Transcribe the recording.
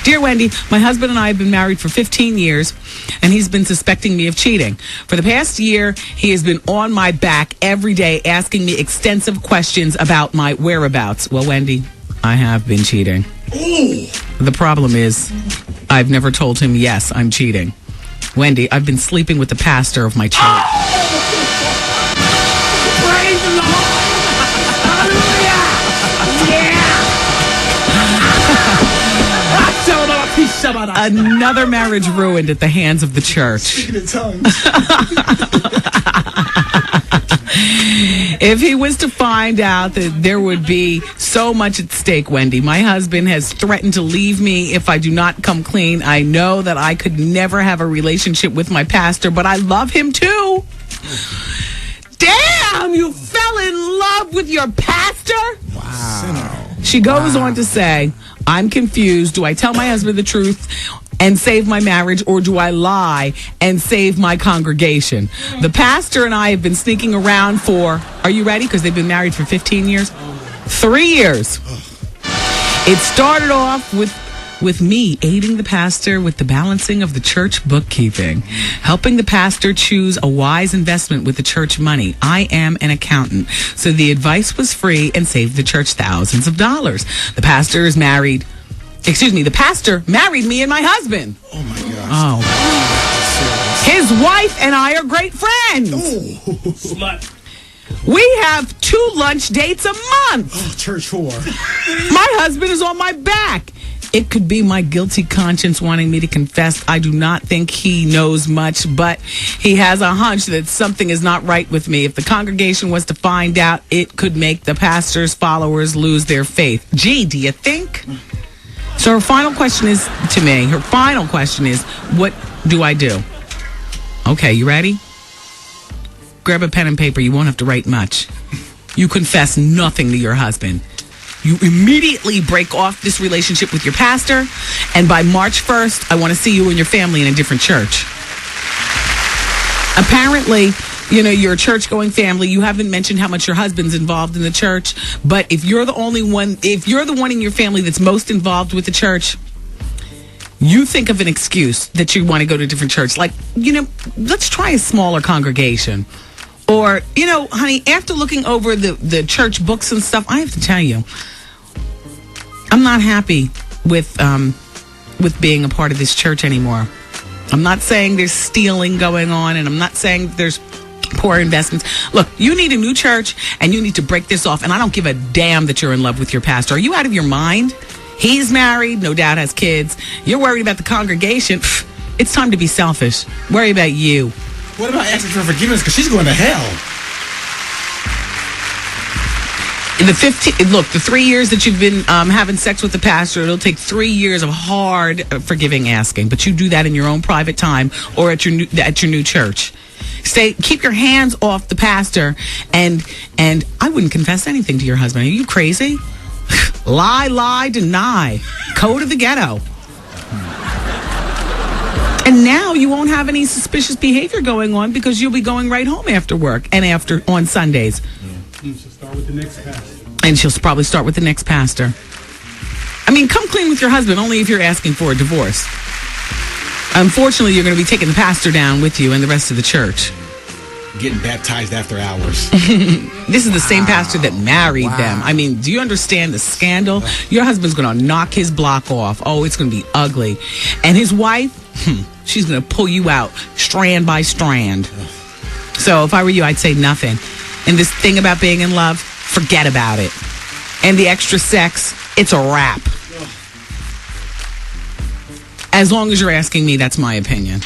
Dear Wendy, my husband and I have been married for 15 years, and he's been suspecting me of cheating. For the past year, he has been on my back every day asking me extensive questions about my whereabouts. Well, Wendy, I have been cheating. Ooh. The problem is, I've never told him, yes, I'm cheating. Wendy, I've been sleeping with the pastor of my church. Praise the Lord! Hallelujah! Yeah! Another marriage ruined at the hands of the church. Speaking in tongues. If he was to find out that there would be so much at stake, Wendy, my husband has threatened to leave me if I do not come clean. I know that I could never have a relationship with my pastor, but I love him too. Damn, you fell in love with your pastor? Wow. She goes on to say, I'm confused. Do I tell my husband the truth and save my marriage, or do I lie and save my congregation? The pastor and I have been sneaking around for, are you ready? Because they've been married for 15 years. 3 years. It started off with me aiding the pastor with the balancing of the church bookkeeping, helping the pastor choose a wise investment with the church money. I am an accountant, so the advice was free and saved the church thousands of dollars. The pastor married me and my husband. Oh, my gosh. Oh. His wife and I are great friends. Oh. Slut. We have 2 lunch dates a month. Oh, church whore. My husband is on my back. It could be my guilty conscience wanting me to confess. I do not think he knows much, but he has a hunch that something is not right with me. If the congregation was to find out, it could make the pastor's followers lose their faith. Gee, do you think? So her final question is to me. Her final question is, what do I do? Okay, you ready? Grab a pen and paper. You won't have to write much. You confess nothing to your husband. You immediately break off this relationship with your pastor, and by March 1st, I want to see you and your family in a different church. Apparently, you're a church-going family. You haven't mentioned how much your husband's involved in the church, but if you're the one in your family that's most involved with the church, you think of an excuse that you want to go to a different church. Like, let's try a smaller congregation. Or, honey, after looking over the church books and stuff, I have to tell you, I'm not happy with being a part of this church anymore. I'm not saying there's stealing going on, and I'm not saying there's poor investments. Look, you need a new church, and you need to break this off, and I don't give a damn that you're in love with your pastor. Are you out of your mind? He's married, no doubt has kids. You're worried about the congregation. It's time to be selfish. Worry about you. What about asking for forgiveness? Because she's going to hell. The 3 years that you've been having sex with the pastor, it'll take 3 years of hard forgiving asking. But you do that in your own private time or at your new church. Keep your hands off the pastor, and I wouldn't confess anything to your husband. Are you crazy? Lie, deny. Code of the ghetto. And now you won't have any suspicious behavior going on because you'll be going right home after work and on Sundays. And she'll start with the next pastor. And she'll probably start with the next pastor. I mean, come clean with your husband only if you're asking for a divorce. Unfortunately, you're going to be taking the pastor down with you and the rest of the church. Getting baptized after hours. This is the same pastor that married them. I mean, do you understand the scandal? Your husband's going to knock his block off. Oh, it's going to be ugly. And his wife, she's going to pull you out strand by strand. So if I were you, I'd say nothing. And this thing about being in love, forget about it. And the extra sex, it's a wrap. As long as you're asking me, that's my opinion.